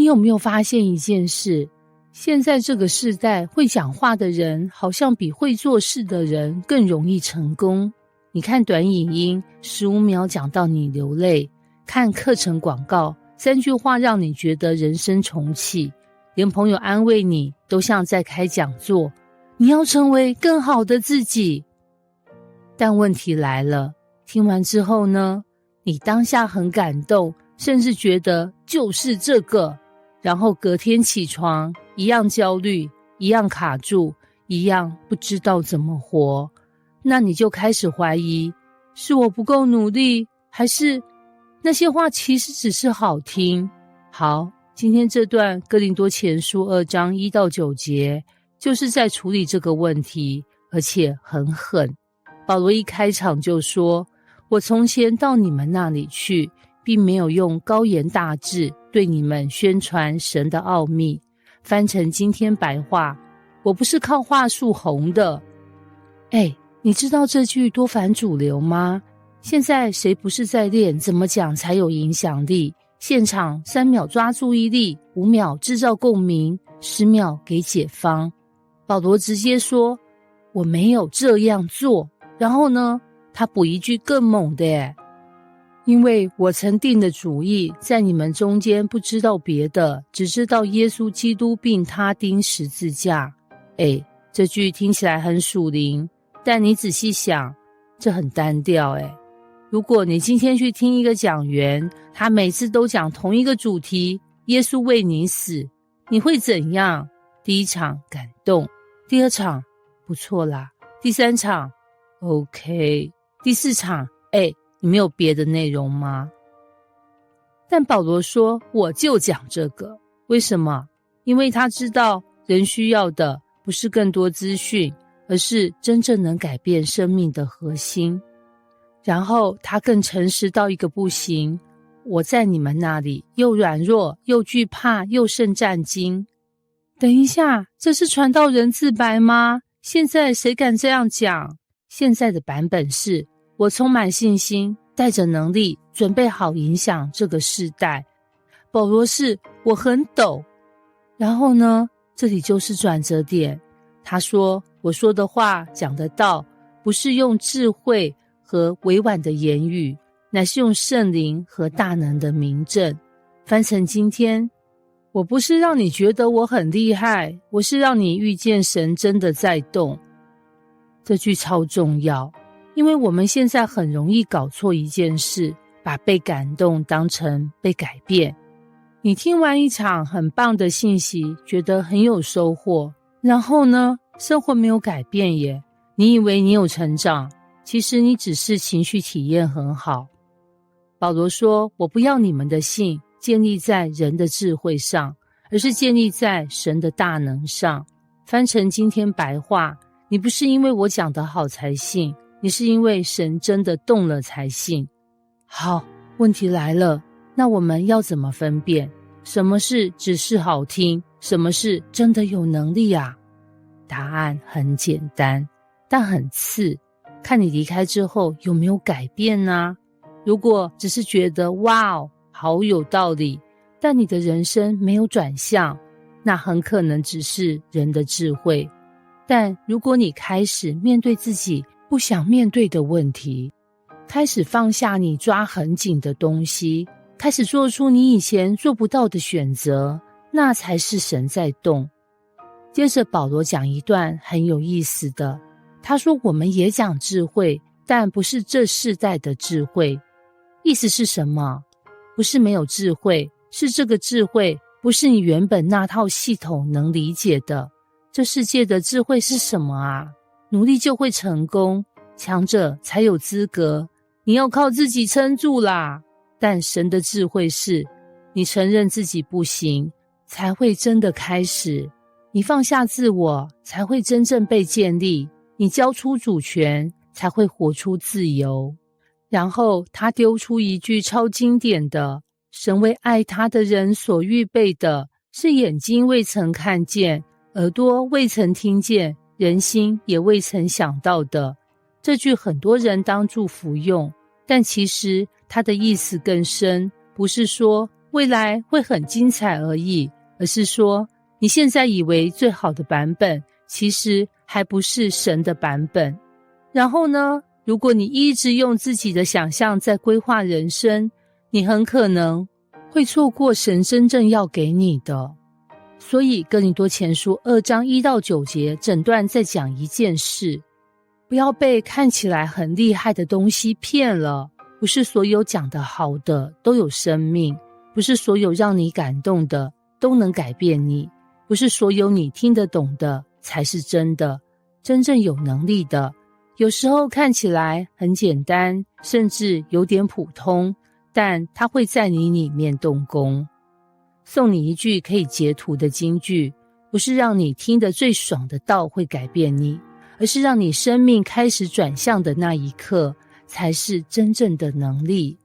有沒有發現一件事？現在這個世代，會講話的人好像比會做事的人更容易成功。你看短影音，15秒講到你流淚；看課程廣告，3句話讓你覺得人生重啟；連朋友安慰你，都像在開講座。你要成為更好的自己。但問題來了，聽完之後呢？你當下很感動，甚至覺得就是這個，然後隔天起床，一樣焦慮，一樣卡住，一樣不知道怎麼活。那你就開始懷疑，是我不夠努力，還是那些話其實只是好聽？好，今天這段哥林多前書2章1到9節，就是在處理這個問題，而且很狠。保羅一開場就說，我從前到你們那裡去，並沒有用高言大志對你們宣傳神的奧秘。翻成今天白話，我不是靠話術紅的。你知道這句多反主流嗎？現在誰不是在練怎麼講才有影響力？現場3秒抓注意力，5秒製造共鳴，10秒給解方。保羅直接說，我沒有這樣做。然後呢，他補一句更猛的，因為我曾定的主意，在你們中間不知道別的，只知道耶穌基督並他釘十字架。這句聽起來很屬靈，但你仔細想，這很單調。如果你今天去聽一個講員，他每次都講同一個主題，耶穌為你死，你會怎樣？第一場感動，第二場不錯啦，第三場OK， 第4場，你沒有別的內容嗎？但保羅說，我就講這個。為什麼？因為他知道人需要的不是更多資訊，而是真正能改變生命的核心。然後他更誠實到一個不行，我在你們那裡又軟弱又懼怕又甚戰驚。等一下，這是傳道人自白嗎？現在誰敢這樣講？現在的版本是，我充滿信心，帶着能力，準備好影響這個世代。保羅是，我很抖。然後呢，這裡就是轉折點。他說，我說的話，講的道，不是用智慧和委婉的言語，乃是用聖靈和大能的明證。翻成今天，我不是讓你覺得我很厲害，我是讓你遇見神真的在動。這句超重要，因為我們現在很容易搞錯一件事，把被感動當成被改變。你听完一場很棒的信息，覺得很有收穫，然後呢，生活沒有改變耶。你以為你有成長，其實你只是情緒體驗很好。保羅說，我不要你們的信建立在人的智慧上，而是建立在神的大能上。翻成今天白話，你不是因為我講得好才信，你是因為神真的動了才信。好，問題來了，那我們要怎麼分辨什麼是只是好聽，什麼是真的有能力啊？答案很簡單，但很刺，看你離開之後有沒有改變啊？如果只是覺得哇哦，好有道理，但你的人生沒有轉向，那很可能只是人的智慧。但如果你開始面對自己不想面對的問題，開始放下你抓很緊的東西，開始做出你以前做不到的選擇，那才是神在動。接着保羅講一段很有意思的，他說我們也講智慧，但不是這世代的智慧。意思是什麼？不是沒有智慧，是這個智慧不是你原本那套系統能理解的。這世界的智慧是什麼啊？努力就會成功，強者才有資格，你要靠自己撐住啦。但神的智慧是，你承認自己不行，才會真的開始。你放下自我，才會真正被建立。你交出主權，才會活出自由。然後他丟出一句超經典的，神為愛他的人所預備的，是眼睛未曾看見，耳朵未曾聽見，人心也未曾想到的。這句很多人當祝福用，但其實它的意思更深，不是說未來會很精彩而已，而是說你現在以為最好的版本，其實還不是神的版本。然後呢，如果你一直用自己的想象在規劃人生，你很可能會錯過神真正要給你的。所以哥林多前書2章1到9節整段在講一件事，不要被看起來很厲害的東西騙了。不是所有講得好的都有生命，不是所有讓你感動的都能改變你，不是所有你聽得懂的才是真的，真正有能力的。有時候看起來很簡單，甚至有點普通，但它會在你裡面動工。送你一句可以截圖的金句，不是讓你聽得最爽的道會改變你，而是讓你生命開始轉向的那一刻，才是真正的能力。